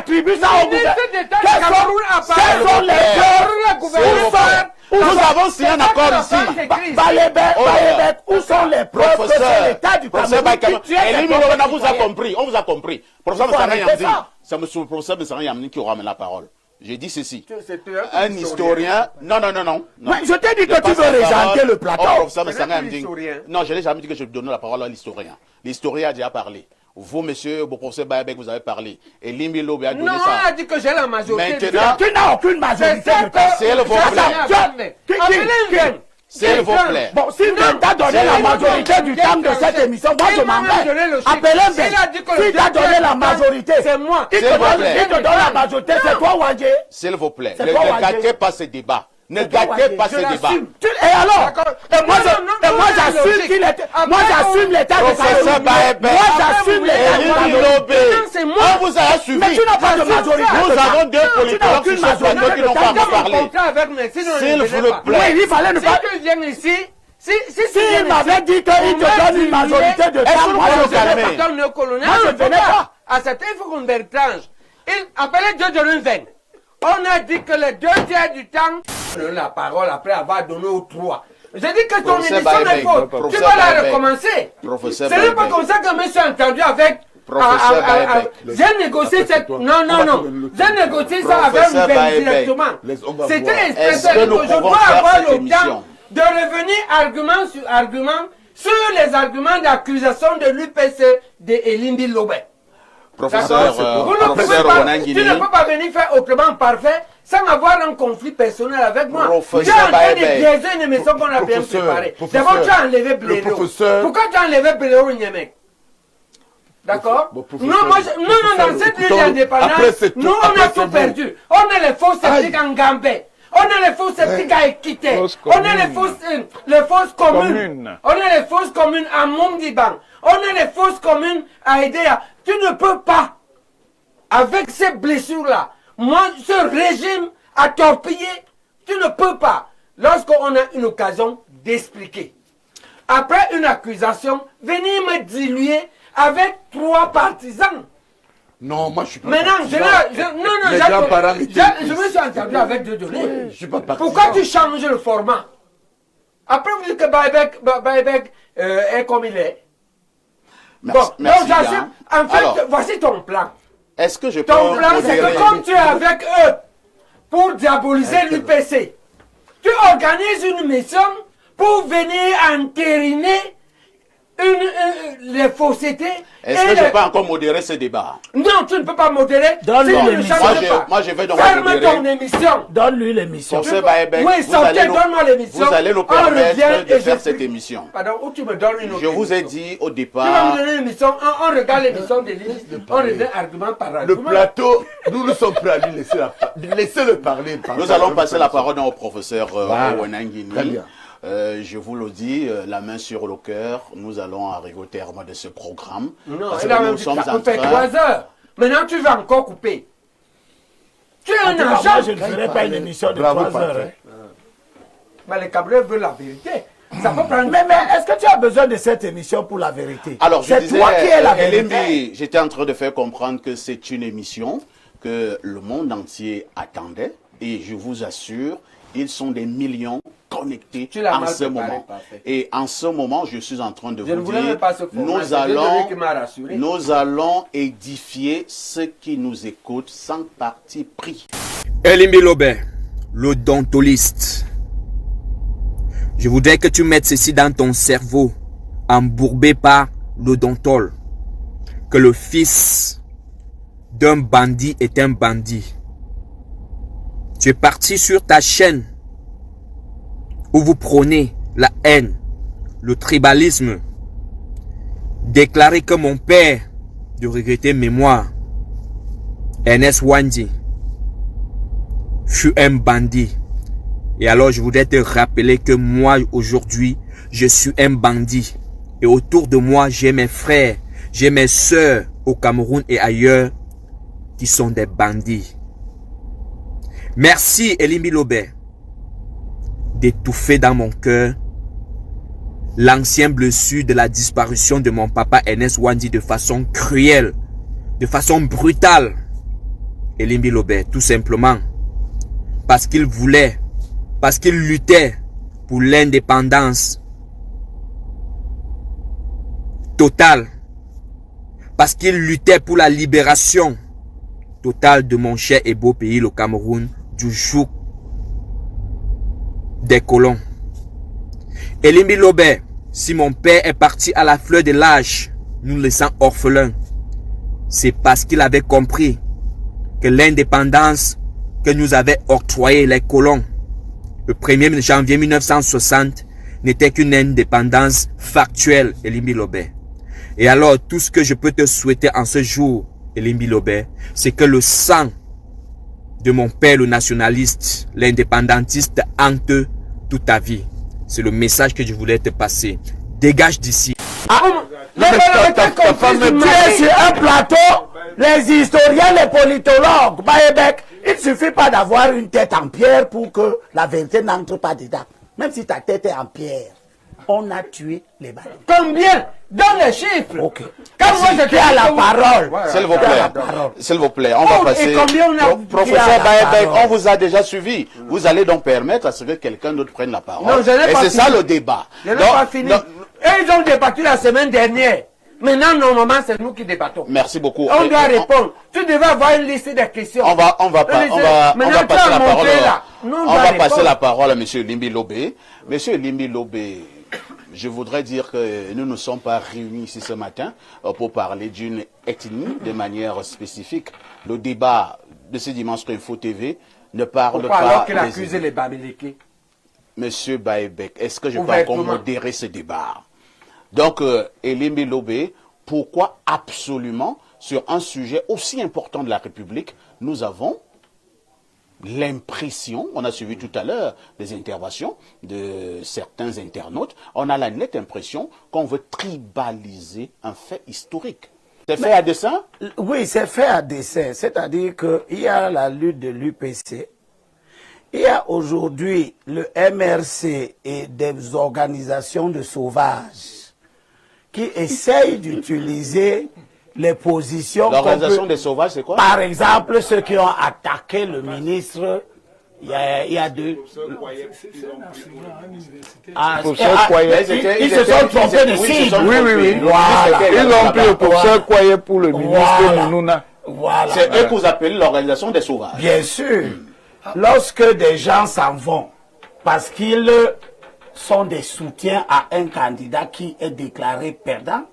attribue ça au gouvernement. Quels sont les nous avons signé un accord ici. Où sont les preuves que c'est l'État du Cameroun qui on vous a compris. On vous a compris. Professeur Messara-Yamdi, c'est M. le professeur Messara-Yamdi qui aura la parole. J'ai dit ceci. Un historien. Non. Mais je t'ai dit que tu veux régenter le plateau. Professeur Messara-Yamdi. Non, je n'ai jamais dit que je donne la parole à l'historien. L'historien a déjà parlé. Vous, monsieur, le professeur Bayabek, vous avez parlé. Et Limbi Lobé a donné ça. Non, on a dit que j'ai la majorité. Maintenant, tu n'as aucune majorité. S'il vous plaît. S'il vous plaît. Bon, si Ven t'a donné la majorité du temps de cette émission, moi je m'en vais. Appelez Ven. Si t'a donné la majorité, c'est moi. Il te donne la majorité, c'est toi, Wandje. S'il vous plaît. Ne gâtez pas ce débat. Ne gâtez pas ce débat. Et alors? Moi j'assume qu'il était. Moi j'assume l'état de Cameroun. Moi j'assume l'état de Cameroun. C'est moi. On vous a suivi. Mais tu n'as pas de majorité. Nous avons deux politologues qui sont qui n'ont pas parlé. S'il vous plaît. Oui, il fallait ne pas. Si tu viens ici. S'il m'avait dit qu'il te donne une majorité de temps, moi je ne venais pas. À cette il faut qu'on déclenche. Il appelait Dieu de Ven. On a dit que les 2/3 du temps, la parole après avoir donné aux 3. J'ai dit que ton émission est faute. Tu vas la recommencer. Ce n'est pas comme ça que je me suis entendu avec. J'ai négocié cette. Non. J'ai négocié ça avec Ven directement. C'était expressé que je dois avoir le temps de revenir argument sur argument sur les arguments d'accusation de l'UPC de Elimbi Lobé. Professeur tu ne peux pas venir faire autrement parfait sans avoir un conflit personnel avec moi. Tu es en train de biaiser une émission qu'on a bien préparée. D'abord, tu as enlevé Bléro. Pourquoi tu as enlevé Bléro Niémec? D'accord? Non, dans cette ligne d'indépendance, nous, on a tout perdu. On a les faux sceptiques en Gambé. On a les fausses sceptiques à Équité. On a les fausses communes. On a les fausses communes à Mondiban. On a les fausses communes à Edea. Tu ne peux pas, avec ces blessures-là, moi, ce régime a torpillé, tu ne peux pas, lorsqu'on a une occasion d'expliquer. Après une accusation, venir me diluer avec 3 partisans. Non, moi je suis pas. Maintenant, je me suis entendu avec deux données. Je suis pas partisan. Pourquoi tu changes le format? Après, vous dites que Bayabek est comme il est. Merci, bon, donc j'assume. En fait, alors, voici ton plan. Est-ce que je peux ton plan, c'est que comme tu es avec eux pour diaboliser l'UPC, tu organises une mission pour venir entériner les faussetés. Est-ce que je peux encore modérer ce débat? Non, tu ne peux pas modérer. Donne-lui l'émission. Moi, je vais donc ferme modérer. Ton émission. Donne-lui l'émission. Oui, sortez, donne-moi l'émission. Vous allez nous permettre de faire cette émission. Pardon, où tu me donnes une autre Je vous ai dit au départ. Tu vas me donner l'émission. On regarde l'émission des listes. On regarde argument par argument. Le plateau, nous sommes prêts à lui laisser le parler. Nous allons passer la parole au professeur Wenangini. Très bien. Je vous le dis, la main sur le cœur, nous allons arriver au terme de ce programme. Non, parce là, que nous sommes en fait 3 heures. Maintenant, tu vas encore couper. Tu es un agent. Je ne ferai pas une émission de 3 heures. Mais les Camerounais veulent la vérité. Ça peut prendre... Mais est-ce que tu as besoin de cette émission pour la vérité? Alors, c'est toi qui es la vérité. J'étais en train de faire comprendre que c'est une émission que le monde entier attendait. Et je vous assure, ils sont des millions connectés en ce moment. Et en ce moment, je suis en train de vous dire, nous allons édifier ceux qui nous écoutent sans parti pris. Elimbi Lobé, l'odontoliste. Je voudrais que tu mettes ceci dans ton cerveau, embourbé par l'odontole, que le fils d'un bandit est un bandit. Tu es parti sur ta chaîne où vous prônez la haine, le tribalisme, déclarer que mon père, de regretter mémoire, Ernest Wandji, fut un bandit. Et alors je voudrais te rappeler que moi aujourd'hui, je suis un bandit. Et autour de moi, j'ai mes frères, j'ai mes sœurs au Cameroun et ailleurs qui sont des bandits. Merci Elimbi Lobé d'étouffer dans mon cœur l'ancien blessure de la disparition de mon papa Ernest Wandji de façon cruelle, de façon brutale. Elimbi Lobé, tout simplement. Parce qu'il voulait, parce qu'il luttait pour l'indépendance totale. Parce qu'il luttait pour la libération totale de mon cher et beau pays, le Cameroun, du joug des colons. Elimbi Lobé, si mon père est parti à la fleur de l'âge, nous laissant orphelins, c'est parce qu'il avait compris que l'indépendance que nous avaient octroyée les colons le 1er janvier 1960 n'était qu'une indépendance factuelle, Elimbi Lobé. Et alors, tout ce que je peux te souhaiter en ce jour, Elimbi Lobé, c'est que le sang de mon père, le nationaliste, l'indépendantiste, hante toute ta vie. C'est le message que je voulais te passer. Dégage d'ici. Tu es sur un plateau, les historiens, les politologues, Baebek, il ne suffit pas d'avoir une tête en pierre pour que la vérité n'entre pas dedans. Même si ta tête est en pierre, on a tué les balles. Combien? Dans les chiffres. Ok. Quand moi je à la parole. S'il vous plaît. S'il vous plaît, on va passer. Professeur Baebek, on vous a déjà suivi. Vous allez donc permettre à ce que quelqu'un d'autre prenne la parole. Non, je n'ai pas fini. Et c'est ça le débat. Je n'ai pas fini. Et ils ont débattu la semaine dernière. Maintenant, normalement, c'est nous qui débattons. Merci beaucoup. On doit répondre. Tu devais avoir une liste de questions. On va passer la parole. On va passer la parole à M. Elimbi Lobé. M. Elimbi Lobé, je voudrais dire que nous ne sommes pas réunis ici ce matin pour parler d'une ethnie de manière spécifique. Le débat de ce dimanche sur Info TV ne parle pas... Alors qu'il accuse les Bamileke. Monsieur Baebek, est-ce que je peux encore modérer ce débat? Donc, Elimbi Lobé, pourquoi absolument, sur un sujet aussi important de la République, nous avons l'impression, on a suivi tout à l'heure des interventions de certains internautes, on a la nette impression qu'on veut tribaliser un fait historique. C'est fait à dessein? Oui, c'est fait à dessein. C'est-à-dire qu'il y a la lutte de l'UPC. Il y a aujourd'hui le MRC et des organisations de sauvages qui essayent d'utiliser les positions... L'organisation des sauvages, c'est quoi? Par exemple, ceux qui ont attaqué le ministre, il y a deux... Ils se sont trompés de cible. Oui. Voilà. Ils ont pris le professeur Kouaye pour le ministre Mounouna. Voilà. C'est eux que vous appelez l'organisation des sauvages. Bien sûr. Lorsque des gens s'en vont, parce qu'ils sont des soutiens à un candidat qui est déclaré perdant,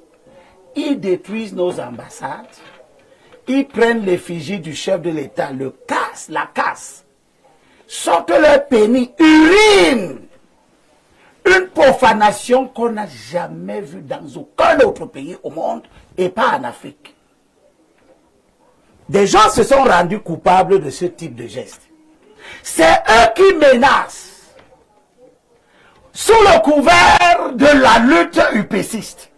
ils détruisent nos ambassades, ils prennent l'effigie du chef de l'État, la cassent, sortent leur pénis, urinent. Une profanation qu'on n'a jamais vue dans aucun autre pays au monde et pas en Afrique. Des gens se sont rendus coupables de ce type de geste. C'est eux qui menacent sous le couvert de la lutte upéciste.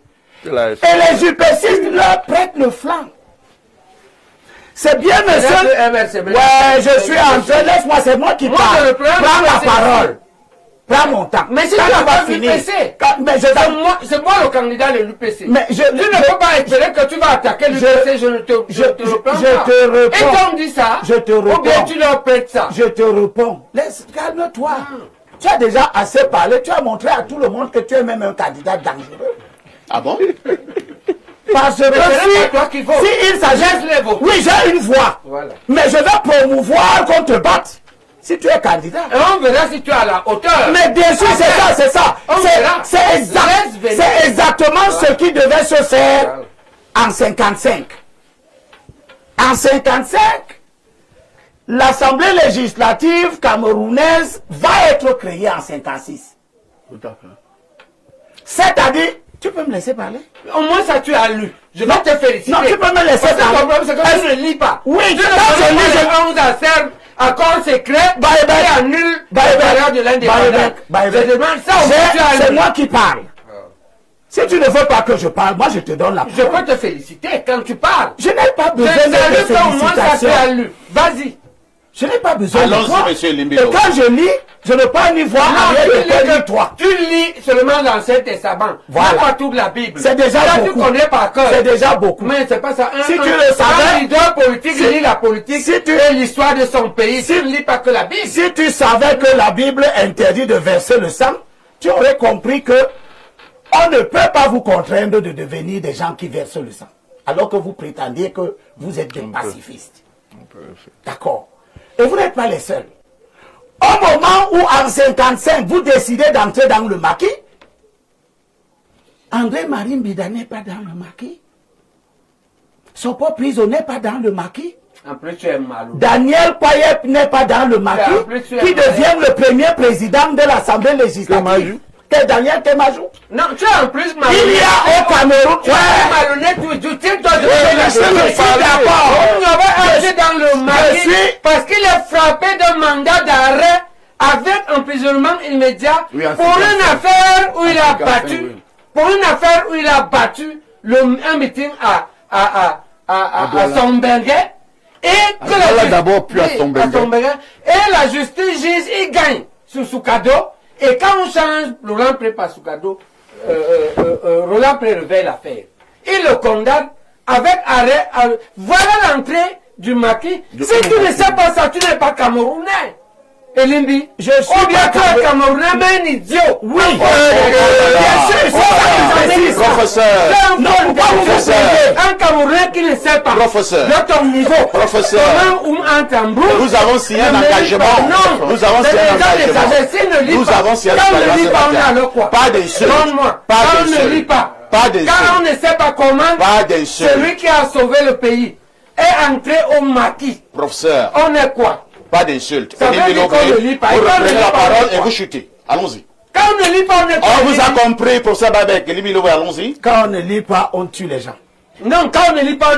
Et les upécistes leur prêtent le flanc. C'est bien, monsieur. Ouais, je suis en train, laisse-moi, c'est moi qui parle. Prends la parole. Prends mon temps. Mais si tu n'as pas l'UPC, c'est moi le candidat de l'UPC. Mais tu ne peux pas espérer que tu vas attaquer l'UPC, je te reprends pas. Je te réponds. Et quand on dit ça, je te réponds. Ou bien tu leur prêtes ça. Je te réponds. Calme-toi. Tu as déjà assez parlé, tu as montré à tout le monde que tu es même un candidat dangereux. Ah bon? Parce que si il s'agit... Oui, j'ai une voix. Voilà. Mais je vais promouvoir qu'on te batte. Si tu es candidat. Et on verra si tu es à la hauteur. Mais bien sûr, c'est ça. C'est exactement ce qui devait se faire en 55. En 55, l'Assemblée législative camerounaise va être créée en 56. C'est-à-dire, tu peux me laisser parler? Au moins ça tu as lu. Je vais te féliciter. Non, tu peux me laisser parler. Le problème c'est que tu ne lis pas. Oui, je ne lis. Accord secret, et annule l'intérieur de l'indépendance. C'est moi qui parle. Si tu ne veux pas que je parle, moi je te donne la parole. Je peux te féliciter quand tu parles. Je n'ai pas besoin de félicitations. Vas-y. Je n'ai pas besoin de toi. Allons-y, monsieur Limbilo. Et quand je lis, je ne peux pas ni voir toi. Tu lis seulement l'Ancien Testament. Voilà. Pas toute la Bible. C'est déjà beaucoup. Tu connais par cœur. C'est déjà beaucoup. Mais c'est pas ça. Si tu le savais, un leader politique lit la politique et l'histoire de son pays. Tu ne lis pas que la Bible. Si tu savais que la Bible interdit de verser le sang, tu aurais compris que on ne peut pas vous contraindre de devenir des gens qui versent le sang. Alors que vous prétendiez que vous êtes des pacifistes. D'accord. Et vous n'êtes pas les seuls. Au moment où en 55, vous décidez d'entrer dans le maquis, André-Marie Mbida n'est pas dans le maquis. Sopo Priso n'est pas dans le maquis. En plus, tu es malou. Daniel Payep n'est pas dans le maquis, qui devient le premier président de l'Assemblée législative. C'est Daniel Kemajou. Non, tu es en plus malhonnête. Il y a au Cameroun. Tu es malhonnête, tu tiens-toi de je suis d'accord. On avait agi dans le maquis parce qu'il est frappé d'un mandat d'arrêt avec emprisonnement immédiat pour une affaire où il a battu. Pour une affaire où il a battu un meeting à Sombengue. Et que la d'abord puis à Sombengue. Et la justice juge, il gagne sur Soukado. Et quand on change Roland Pré par Soukado, Roland Pré réveille l'affaire. Il le condamne avec arrêt. Voilà l'entrée du maquis. Si tu ne sais pas ça, tu n'es pas Camerounais. Elimbi, je suis bien Camerounais, mais un idiot. Oui, bien sûr, c'est professeur. Un Camerounais qui ne sait pas. Professeur. De ton niveau. Professeur. Nous avons signé un engagement. Nous avons signé un engagement. Nous avons signé un engagement. Pas d'insulte. Quand on ne lit pas. Quand on ne sait pas comment. Celui qui a sauvé le pays est entré au maquis. Professeur. On est quoi? Pas d'insulte. Ça veut dire qu'on ne lit pas. Vous reprenez la parole et vous chutez. Allons-y. Quand on ne lit pas, on est on vous a compris, professeur Babek. Allons-y. Quand on ne lit pas, on tue les gens. Non, quand on ne lit pas,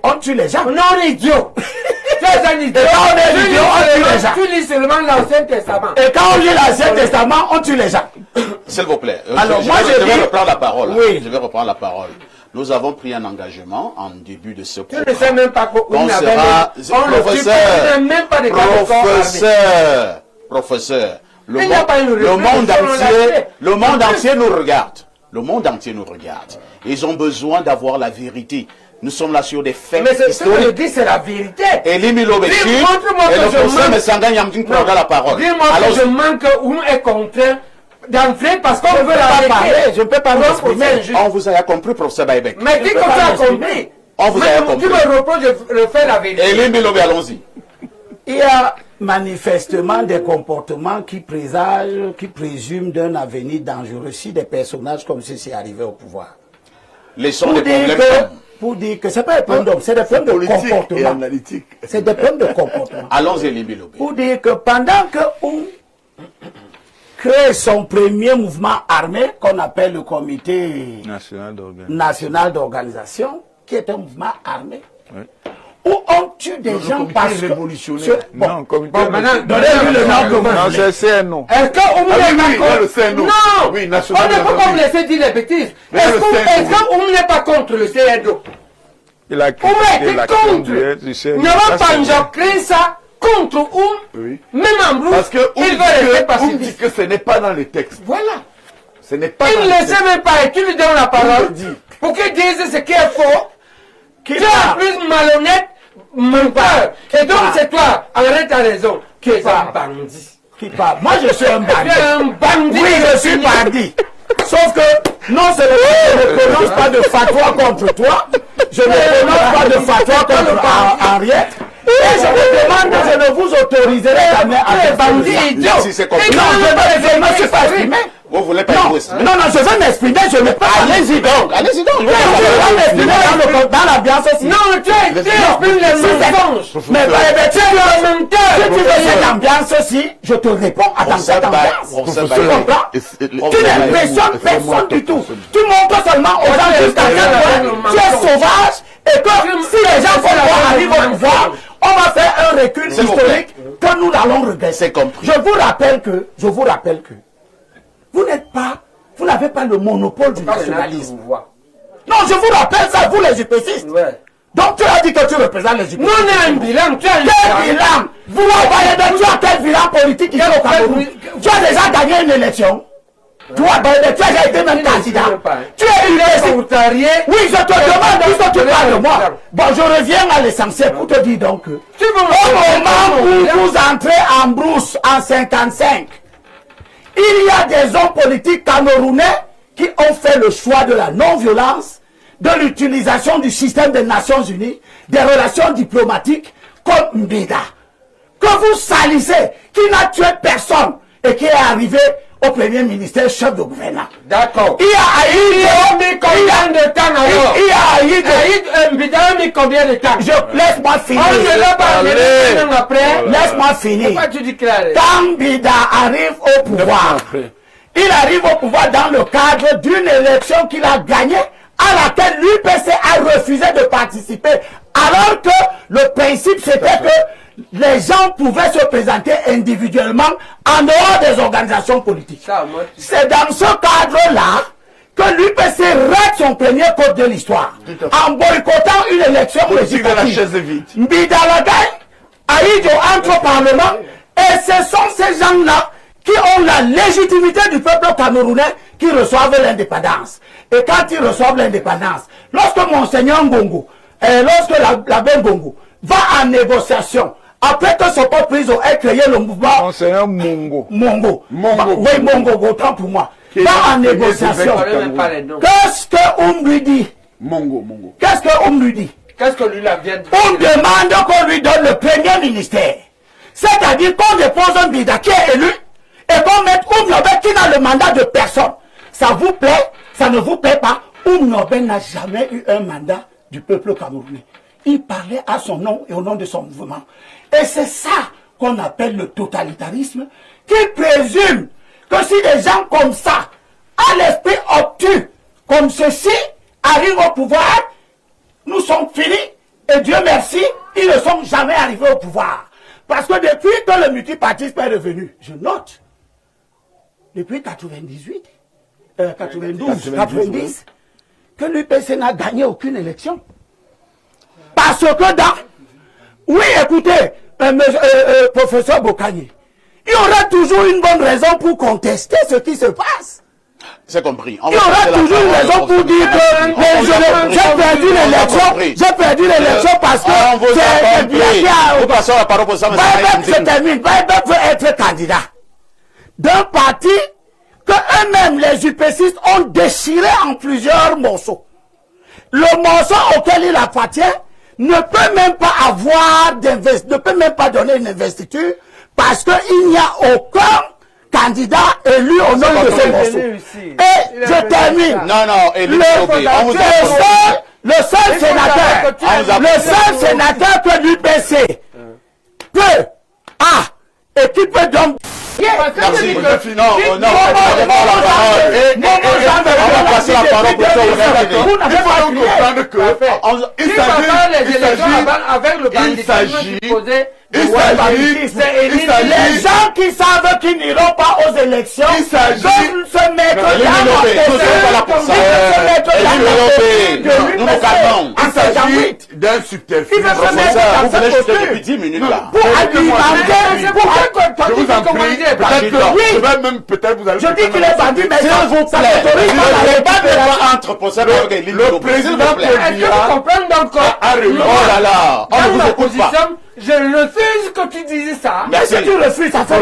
on tue les gens. Non, on est idiot. Tu es un idiot. Et quand on est idiot, on tue les gens. Tu lis seulement l'Ancien Testament. Et quand on lit l'Ancien Testament, on tue les gens. S'il vous plaît. Alors, moi, je vais reprendre la parole. Oui. Je vais reprendre la parole. Nous avons pris un engagement en début de ce programme. Tu ne sais même pas qu'on sera, professeur, le monde entier nous regarde. Le monde entier nous regarde. Ils ont besoin d'avoir la vérité. Nous sommes là sur des faits historiques. Ce que je dis, c'est la vérité. Et Limilo Béchi et le professeur Messanga Yamdine prendra la parole. Dis-moi que je manque ou est contraint d'entrer parce qu'on veut la parler. Je ne peux pas m'exprimer. On vous a compris, professeur Baïbek. Mais dis que tu as compris. On vous a compris. Tu me reproches de refaire la vérité. Et Limilo, allons-y. Il y a manifestement des comportements qui présagent, qui présument d'un avenir dangereux si des personnages comme ceci arrivaient au pouvoir. Laissons des problèmes. Pour dire que ce n'est pas des problèmes d'hommes, c'est des problèmes de comportement. C'est des problèmes de comportement. Allons-y, Limilo. Pour dire que pendant qu'on crée son premier mouvement armé, qu'on appelle le Comité national d'organisation, qui est un mouvement armé, où on tue des gens parce que... Non, comité... Donnez-lui le nom que vous non, c'est CNO. Est-ce qu'on est non, on ne peut pas me laisser dire les bêtises. Est-ce qu'on n'est pas contre le CNO? Il a critiqué l'action du CNO. Nous n'avons pas créé ça contre même en Brou, parce que on dit que ce n'est pas dans les textes. Voilà. Ce n'est pas il ne sait même pas et tu lui donnes la parole pour qu'il dise ce qui est faux. Tu es plus malhonnête, menteur. Et donc c'est toi, arrête ta raison, qui est un bandit. Qui parle. Moi je suis un bandit. Tu es un bandit. Oui, je suis bandit. Sauf que non seulement je ne prononce pas de fatwa contre toi, je ne prononce pas de fatwa contre Henriette. Et je vous demande, je ne vous autoriserai jamais à être bandit. Non, si c'est comme ça. Non, je ne me suis pas exprimé. Vous voulez pas non, je veux m'exprimer, je ne peux pas. Allez-y donc, allez-y donc. Je veux m'exprimer dans l'ambiance aussi. Non, tu exprimes les mensonges. Mais tu es le menteur. Si tu veux cette ambiance-ci, je te réponds à cette ambiance. Tu comprends? Tu n'impressionnes personne du tout. Tu montres seulement aux gens jusqu'à quel point tu es sauvage et que si les gens arrivent au pouvoir, on va faire un recul historique que nous allons regretter. Je vous rappelle que vous n'avez pas le monopole du nationalisme. Non, je vous rappelle ça, vous les UPCistes. Donc tu as dit que tu représentes les UPC. Nous, on a un bilan, tu as un quel bilan? Vous voyez, tu as quel bilan politique ici au Cameroun? Tu as déjà gagné une élection. Toi, tu as déjà été même candidat. Tu es UPC. Oui, je te demande, puisque tu parles de moi. Bon, je reviens à l'essentiel pour te dire donc que au moment où vous entrez en brousse en 55, il y a des hommes politiques camerounais qui ont fait le choix de la non-violence, de l'utilisation du système des Nations Unies, des relations diplomatiques comme Mbida, que vous salissez, qui n'a tué personne et qui est arrivé au premier ministère chef de gouvernement. D'accord. Il a mis combien de temps alors? Il a Mbida a mis combien de temps? Laisse-moi finir. On ne l'a pas un an après. Laisse-moi finir. Pourquoi tu dis clair? Quand Mbida arrive au pouvoir, il arrive au pouvoir dans le cadre d'une élection qu'il a gagnée, à laquelle l'UPC a refusé de participer, alors que le principe c'était que les gens pouvaient se présenter individuellement en dehors des organisations politiques. C'est dans ce cadre-là que l'UPC rate son premier code de l'histoire en boycottant une élection législative. Mbida la gagne, Aïdjo entre au Parlement, et ce sont ces gens-là qui ont la légitimité du peuple camerounais qui reçoivent l'indépendance. Et quand ils reçoivent l'indépendance, lorsque Monseigneur Ngongo, lorsque l'abbé Ngongo va en négociation, après que son peuple prison ait créé le mouvement Monseigneur Mongo. Oui, Mongo, autant pour moi. Va en négociation. Qu'est-ce qu'on lui dit? Qu'est-ce qu'on lui dit? Qu'est-ce que lui la vient de dire? On demande qu'on lui donne le premier ministère. C'est-à-dire qu'on dépose un Mbida qui est élu et qu'on mette Oumnobé qui n'a le mandat de personne. Ça vous plaît? Ça ne vous plaît pas? Oumnobé n'a jamais eu un mandat du peuple camerounais. Il parlait à son nom et au nom de son mouvement. Et c'est ça qu'on appelle le totalitarisme, qui présume que si des gens comme ça, à l'esprit obtus, comme ceci, arrivent au pouvoir, nous sommes finis. Et Dieu merci, ils ne sont jamais arrivés au pouvoir. Parce que depuis que le multipartisme est revenu, je note, depuis 98, 92, 90, que l'UPC n'a gagné aucune élection. Parce que dans... Oui, écoutez, professeur Bokani, il y aura toujours une bonne raison pour contester ce qui se passe. C'est compris. Il y aura toujours une raison pour dire que j'ai perdu l'élection parce que c'est je termine. Baïbek veut être candidat d'un parti que eux-mêmes, les UPCistes, ont déchiré en plusieurs morceaux. Le morceau auquel il appartient ne peut même pas ne peut même pas donner une investiture parce qu'il n'y a aucun candidat élu au nom de ce morceau. Et je termine. Le seul sénateur que l'UPC peut, et qui peut donc... Merci. On va passer la parole pour ça. Il faut donc comprendre que il s'agit les gens qui savent qu'ils n'iront pas aux élections doivent se mettre il s'agit d'un subterfuge. Vous venez juste depuis 10 minutes là. Pour alimenter, je vous en prie, peut-être vous allez... Je dis qu'il est bandit, mais ça vous plaît. Pas entre le président oh là là, on ne vous écoute pas. Je refuse que tu dises ça. Mais si tu refuses, ça fait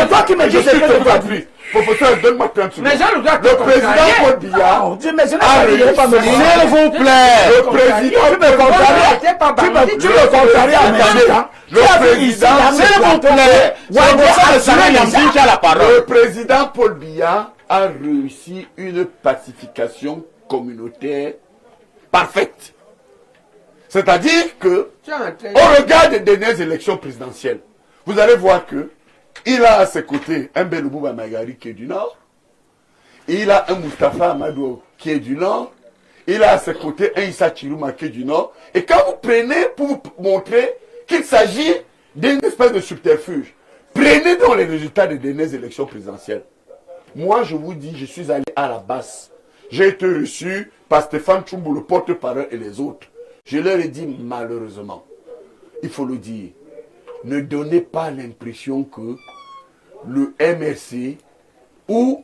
toi qui me dis que je te prie. Professeur, donne-moi 30 secondes. Mais le président Paul Biya s'il vous plaît. Le président, tu me contraries en même temps. Le président, s'il vous plaît. Le président Paul Biya a réussi une pacification communautaire parfaite. C'est-à-dire que, au regard des dernières élections présidentielles, vous allez voir que il a à ses côtés un Beloubouba Magari qui est du Nord, il a un Mustafa Amadou qui est du Nord, il a à ses côtés un Issa Chirouma qui est du Nord, et quand vous prenez pour vous montrer qu'il s'agit d'une espèce de subterfuge, prenez donc les résultats des dernières élections présidentielles. Moi, je vous dis, je suis allé à la base. J'ai été reçu par Stéphane Tchoumbo, le porte-parole et les autres. Je leur ai dit malheureusement, il faut le dire, ne donnez pas l'impression que le MRC ou